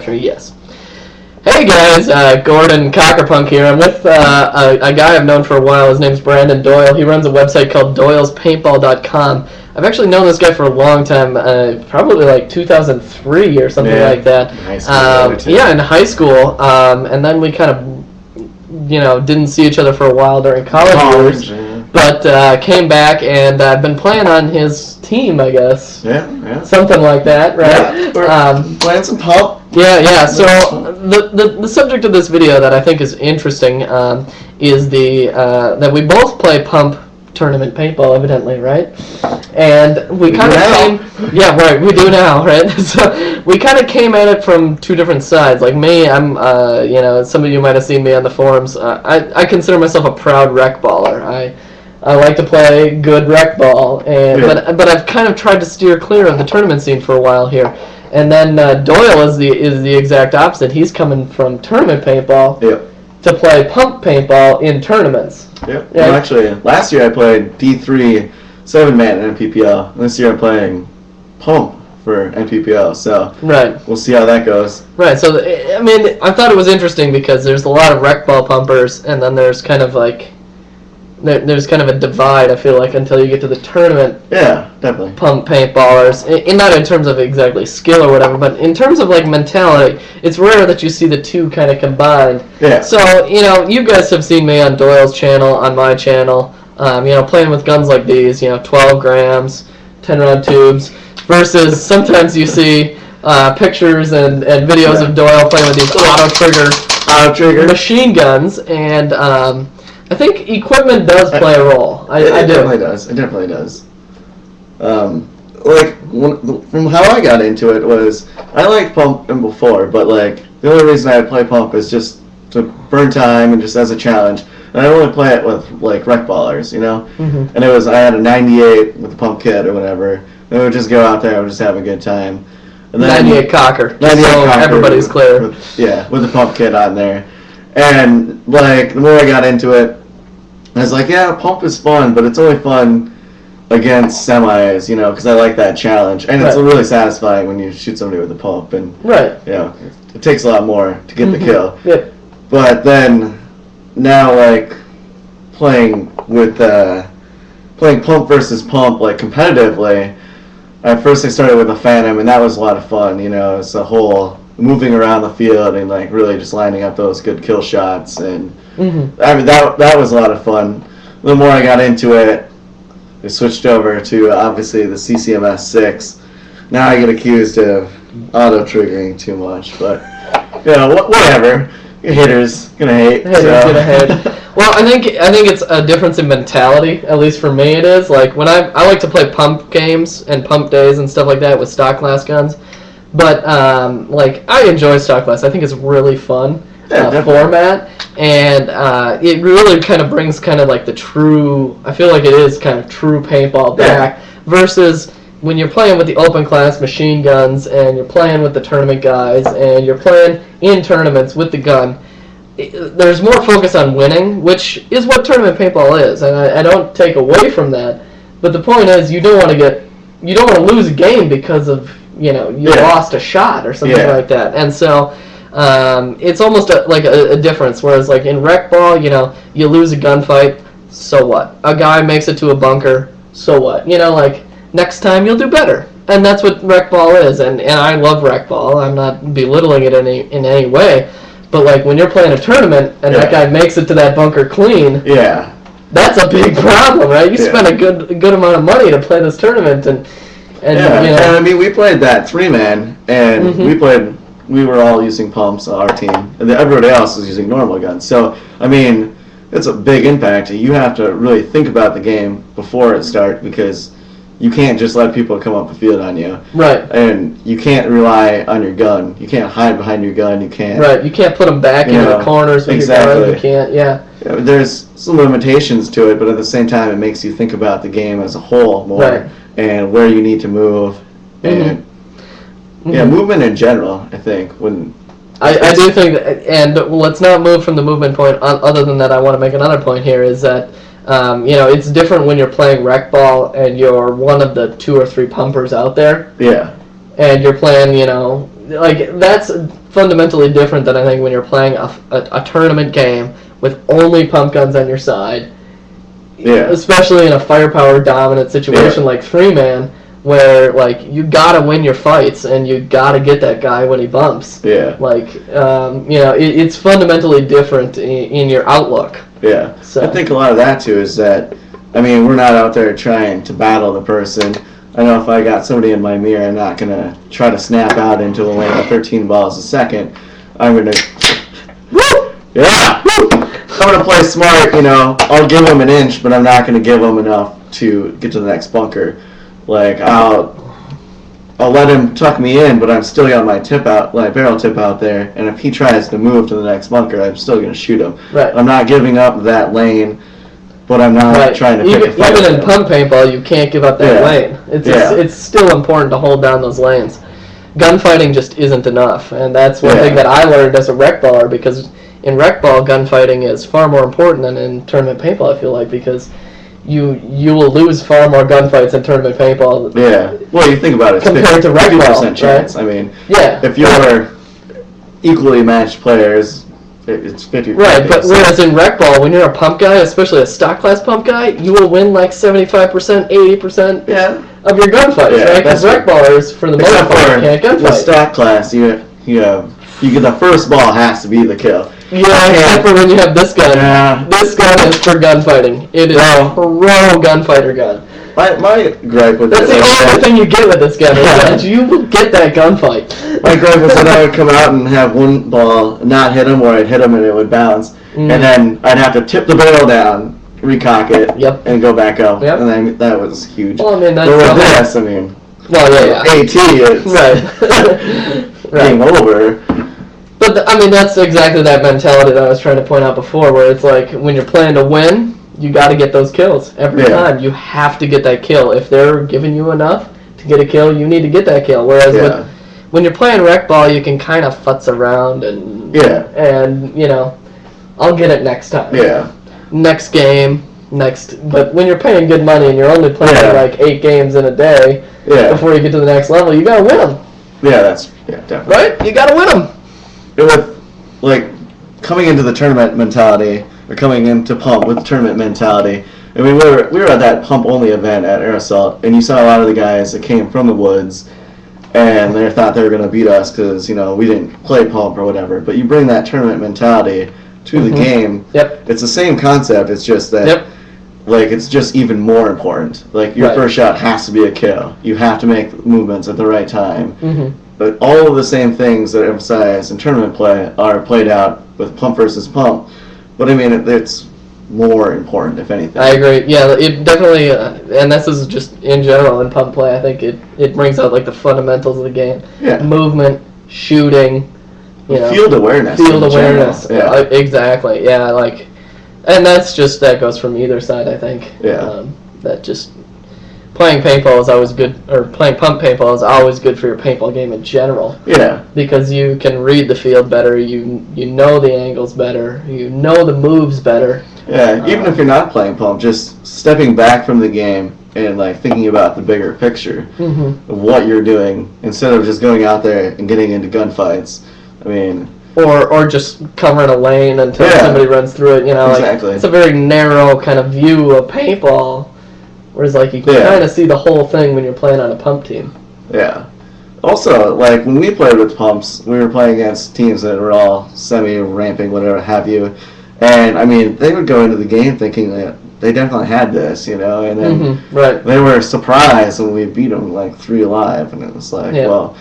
after me, yes. Hey guys, Gordon Cockerpu here. I'm with a guy I've known for a while. His name's Brandon Doyle. He runs a website called doylespaintball.com. I've actually known this guy for a long time, probably like 2003 or something like that. Yeah, in high school. And then we kind of, didn't see each other for a while during college years. But came back, and I've been playing on his team, I guess. Yeah. Something like that, right? Yeah, playing some Pump. Yeah. So the subject of this video that I think is interesting is that we both play Pump tournament paintball, evidently, right? And we kind of yeah, right, we do now, right? So we kind of came at it from two different sides. Like me, I'm, some of you might have seen me on the forums. I consider myself a proud rec baller. I like to play good rec ball, but I've kind of tried to steer clear of the tournament scene for a while here. And then Doyle is the exact opposite. He's coming from tournament paintball to play Pump Paintball in tournaments. Yeah. Well, actually, last year I played D3 7-man NPPL. This year I'm playing Pump for NPPL. So we'll see how that goes. Right. So I thought it was interesting because there's a lot of rec ball pumpers, and then there's kind of like there's kind of a divide, I feel like, until you get to the tournament. Yeah, definitely. Pump paintballers, not in terms of exactly skill or whatever, but in terms of like mentality. It's rare that you see the two kind of combined. Yeah. So you guys have seen me on Doyle's channel, on my channel, playing with guns like these, 12 grams, 10-round tubes, versus sometimes you see pictures and videos of Doyle playing with these auto trigger machine guns, and I think equipment does play a role. It definitely does. It definitely does. From how I got into it was I liked Pump before, but the only reason I would play Pump is just to burn time and just as a challenge. And I only play it with rec ballers, Mm-hmm. And I had a 98 with the Pump kit or whatever. And we would just go out there and just have a good time. And then 98 Cocker. 98 so Cocker everybody's clear. With the Pump kit on there. And the more I got into it, I was like, yeah, Pump is fun, but it's only fun against semis, because I like that challenge. And it's really satisfying when you shoot somebody with a Pump. And, it takes a lot more to get the kill. Yep. But then, now, playing Pump versus Pump, competitively, at first I started with a Phantom, and that was a lot of fun, It's a whole moving around the field and really just lining up those good kill shots, and that was a lot of fun. The more I got into it, I switched over to obviously the CCMS 6. Now I get accused of auto triggering too much, but whatever. Haters gonna hate. Gonna hate. Well, I think it's a difference in mentality. At least for me, it is. When I like to play Pump games and Pump days and stuff like that with stock glass guns. But I enjoy stock glass. I think it's really fun format, and it really kind of brings the true. I feel like it is kind of true paintball back versus when you're playing with the open class machine guns and you're playing with the tournament guys and you're playing in tournaments with the gun. There's more focus on winning, which is what tournament paintball is, and I don't take away from that. But the point is, you don't want to lose a game because of you lost a shot or something like that. And so it's almost a difference. Whereas in rec ball, you lose a gunfight, so what? A guy makes it to a bunker, so what? Next time you'll do better. And that's what rec ball is. And I love rec ball. I'm not belittling it in any way. But when you're playing a tournament and that guy makes it to that bunker clean, that's a big problem, right? You spend a good amount of money to play this tournament, and we played that 3-man, and we were all using pumps on our team, and everybody else was using normal guns. So it's a big impact. You have to really think about the game before it starts, because you can't just let people come up the field on you. Right. And you can't rely on your gun. You can't hide behind your gun. You can't. Right. You can't put them back into the corners with your gun. You can't. There's some limitations to it, but at the same time, it makes you think about the game as a whole more and where you need to move. And movement in general, I think. I do think that, and let's not move from the movement point. Other than that, I want to make another point here is that it's different when you're playing rec ball and you're one of the 2 or 3 pumpers out there. Yeah. And you're playing, like that's fundamentally different than I think when you're playing a tournament game with only pump guns on your side. Yeah. Especially in a firepower dominant situation like 3-man, where like you gotta win your fights and you gotta get that guy when he bumps. Yeah. Like it's fundamentally different in your outlook. Yeah. So I think a lot of that too is that, I mean, we're not out there trying to battle the person. I know if I got somebody in my mirror, I'm not gonna try to snap out into a lane of 13 balls a second. I'm gonna, yeah. I'm gonna play smart. I'll give them an inch, but I'm not gonna give them enough to get to the next bunker. Like I'll let him tuck me in, but I'm still got my barrel tip out there. And if he tries to move to the next bunker, I'm still gonna shoot him. Right. I'm not giving up that lane, but I'm not trying to pick a fight. Even in pump paintball, you can't give up that lane. It's still important to hold down those lanes. Gunfighting just isn't enough, and that's one thing that I learned as a rec baller, because in rec ball, gunfighting is far more important than in tournament paintball, I feel like, because you will lose far more gunfights in tournament paintball. Yeah. Well, you think about it, it's compared to rec ball, 50% chance. Right? I mean, yeah. If you're equally matched players, it's 50%. Right, but whereas in rec ball, when you're a pump guy, especially a stock class pump guy, you will win like 75%, 80% of your gunfights, right? Because rec ballers, for the most part, can't gunfight. With stock class, you get the first ball has to be the kill. Yeah, except for when you have this gun. Yeah. This gun is for gunfighting. It is a pro gunfighter gun. My gripe with that's the only thing you get with this gun is that you will get that gunfight. My gripe was that I would come out and have one ball not hit him, or I'd hit him and it would bounce, and then I'd have to tip the barrel down, recock it, and go back up, and then that was huge. Well, I mean, that's but with this, I mean, AT, it's game over. But I mean, that's exactly that mentality that I was trying to point out before, where it's like when you're playing to win, you got to get those kills every time. You have to get that kill. If they're giving you enough to get a kill, you need to get that kill. Whereas when you're playing rec ball, you can kind of futz around and I'll get it next time. Yeah. Next game, But when you're paying good money and you're only playing like 8 games in a day before you get to the next level, you got to win them. Yeah, definitely. Right? You got to win them. With coming into the tournament mentality, or coming into Pump with the tournament mentality, I mean, we were at that Pump only event at Air Assault, and you saw a lot of the guys that came from the woods, and they thought they were going to beat us because we didn't play Pump or whatever. But you bring that tournament mentality to the game. Yep. It's the same concept. It's just that it's just even more important. Like your first shot has to be a kill. You have to make movements at the right time. But all of the same things that are emphasized in tournament play are played out with Pump versus Pump. But I mean, it's more important, if anything. I agree. Yeah, it definitely, and this is just in general in Pump play, I think it brings out the fundamentals of the game. Yeah. Movement, shooting, field awareness. Yeah. Exactly. Yeah, and that goes from either side, I think. Yeah. That just playing paintball is always good, or playing Pump paintball is always good for your paintball game in general. Yeah. Because you can read the field better, you know the angles better, you know the moves better. Yeah, even if you're not playing Pump, just stepping back from the game and thinking about the bigger picture of what you're doing instead of just going out there and getting into gunfights. I mean, or just covering a lane until somebody runs through it. Exactly. It's a very narrow kind of view of paintball. Whereas, you can kind of see the whole thing when you're playing on a Pump team. Yeah. Also, when we played with Pumps, we were playing against teams that were all semi-ramping, whatever have you. And, I mean, they would go into the game thinking that they definitely had this, and then they were surprised when we beat them, 3 alive. And it was well,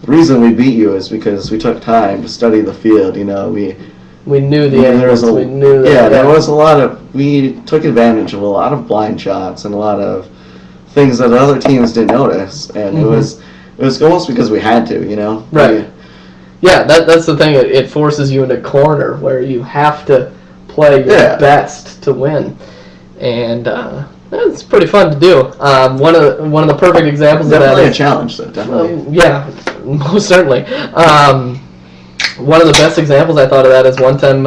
the reason we beat you is because we took time to study the field, We knew the angles. We knew that. There was a lot of. We took advantage of a lot of blind shots and a lot of things that other teams didn't notice, and it was almost because we had to, Right. That's the thing. It forces you into a corner where you have to play your best to win, and it's pretty fun to do. One of the perfect examples of that is a challenge, though. Definitely. Most certainly. One of the best examples I thought of that is one time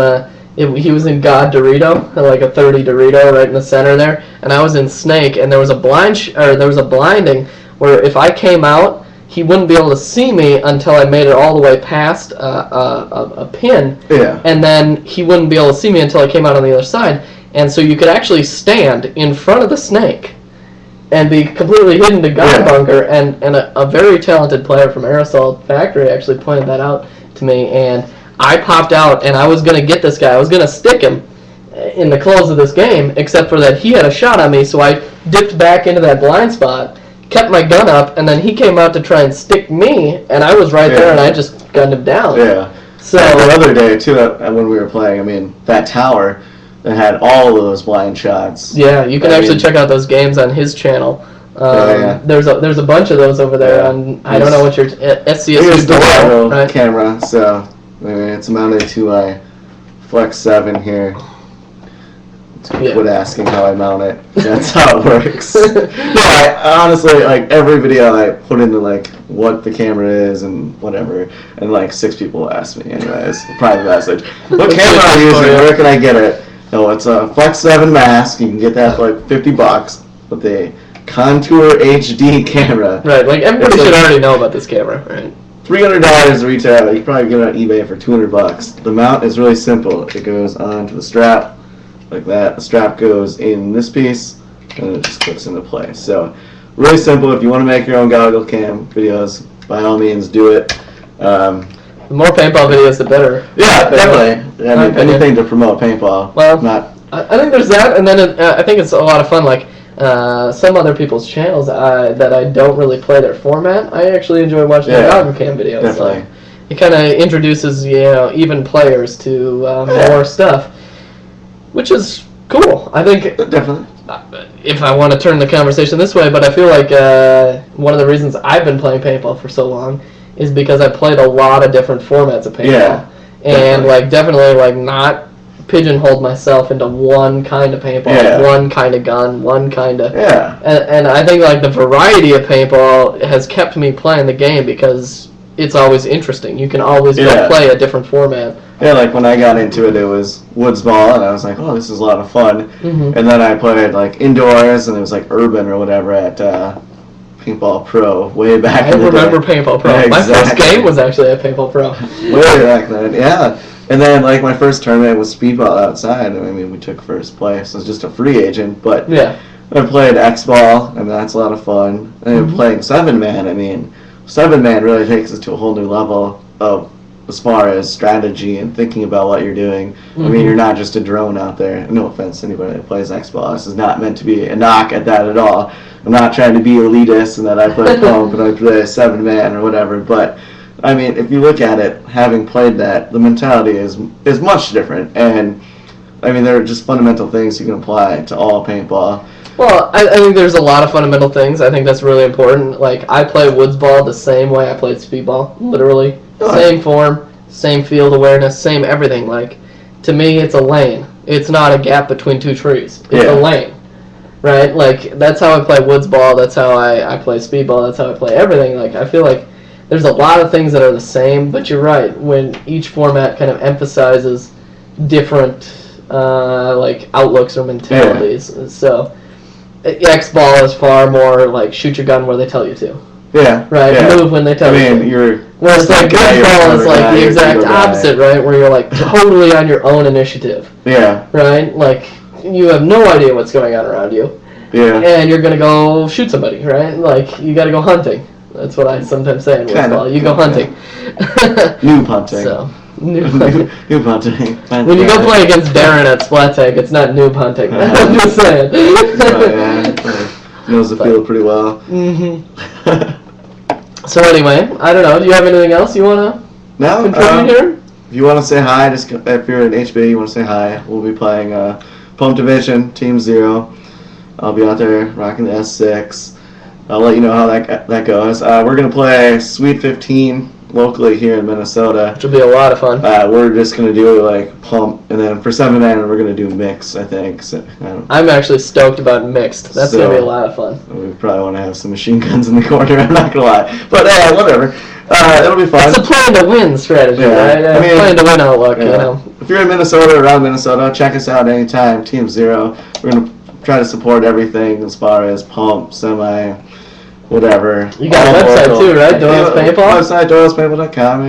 he was in God Dorito, a 30 Dorito right in the center there, and I was in Snake, and there was a blinding where if I came out, he wouldn't be able to see me until I made it all the way past a pin, and then he wouldn't be able to see me until I came out on the other side. And so you could actually stand in front of the snake and be completely hidden to gun bunker. And a very talented player from Aerosol Factory actually pointed that out to me. And I popped out, and I was going to get this guy. I was going to stick him in the close of this game, except for that he had a shot on me, so I dipped back into that blind spot, kept my gun up, and then he came out to try and stick me, and I was right there, and I just gunned him down. Yeah. So the other day, too, when we were playing, I mean, that tower that had all of those blind shots. Yeah, you can actually check out those games on his channel. There's a bunch of those over there on, I don't know what your SCS right? camera, so I mean, it's mounted to my Flex 7 here. Quit asking how I mount it. That's how it works. No, I honestly, like, every video I put into, like, what the camera is and whatever, and, like, 6 people ask me anyways. Private message. What camera are you using? Where can I get it? No, it's a Flex 7 mask. You can get that for, like, $50 with a Contour HD camera. Right, like, everybody should already know about this camera, right? $300 retail. You can probably get it on eBay for $200. The mount is really simple. It goes onto the strap like that. The strap goes in this piece, and it just clicks into place. So, really simple. If you want to make your own goggle cam videos, by all means, do it. The more paintball videos, the better. Yeah, definitely. I mean, anything to promote paintball. Well, I think there's that, and then I think it's a lot of fun. Like some other people's channels that I don't really play their format, I actually enjoy watching their goggle cam videos. Definitely. It kind of introduces even players to more stuff, which is cool. I think definitely. If I want to turn the conversation this way, but I feel like one of the reasons I've been playing paintball for so long is because I played a lot of different formats of paintball, and definitely not pigeonholed myself into one kind of paintball, one kind of gun, one kind of and I think like the variety of paintball has kept me playing the game because it's always interesting. You can always go play a different format. Yeah, like when I got into it, it was woods ball, and I was like, oh, this is a lot of fun. And then I played like indoors, and it was like urban or whatever at Paintball Pro way back in the day. I remember Paintball Pro. Yeah, my first game was actually at Paintball Pro. Way back then, yeah. And then like my first tournament was speedball outside. I mean, we took first place. I was just a free agent, but I played X-ball, and that's a lot of fun. And playing 7-man, I mean, 7-man really takes us to a whole new level of as far as strategy and thinking about what you're doing. I mean, you're not just a drone out there. No offense to anybody that plays X-ball. This is not meant to be a knock at that at all. I'm not trying to be elitist and that I play Pump and I play 7-man or whatever, but I mean, if you look at it, having played that, the mentality is much different, and I mean, there are just fundamental things you can apply to all paintball. Well, I think there's a lot of fundamental things. I think that's really important. Like, I play woods ball the same way I played speedball, literally. Same form, same field awareness, same everything. Like, to me, it's a lane. It's not a gap between two trees. It's a lane, right? Like, that's how I play woods ball. That's how I play speedball. That's how I play everything. Like, I feel like there's a lot of things that are the same, but you're right. When each format kind of emphasizes different, like, outlooks or mentalities. So, X-ball is far more like shoot your gun where they tell you to. Yeah. Right. Yeah. Move when they tell you to. I mean, you're. Whereas like gun is like the exact opposite, right? Where you're like totally on your own initiative. Yeah. Right. Like you have no idea what's going on around you. Yeah. And you're gonna go shoot somebody, right? Like you got to go hunting. That's what I sometimes say in woodsball. You go hunting. Noob hunting. So. Noob hunting. When you go play against Darren at Splat Tank, it's not noob hunting. I'm just saying. Knows the field pretty well. So anyway, I don't know. Do you have anything else you want to contribute here? If you want to say hi, just if you're in HB, you want to say hi. We'll be playing Pump Division, Team 0. I'll be out there rocking the S6. I'll let you know how that goes. We're going to play Sweet 15 locally here in Minnesota. Which will be a lot of fun. We're just going to do like Pump, and then for 7-man we're going to do Mix, I think. So, I'm actually stoked about Mixed. That's going to be a lot of fun. We probably want to have some machine guns in the corner, I'm not going to lie. But whatever. It'll be fun. It's a plan to win strategy, right? I mean, plan to win outlook, you know. If you're in Minnesota or around Minnesota, check us out anytime, Team 0. We're going to try to support everything as far as Pump, Semi, whatever. You got a website too, right? Doyle's Paintball? Website, doylespaintball.com.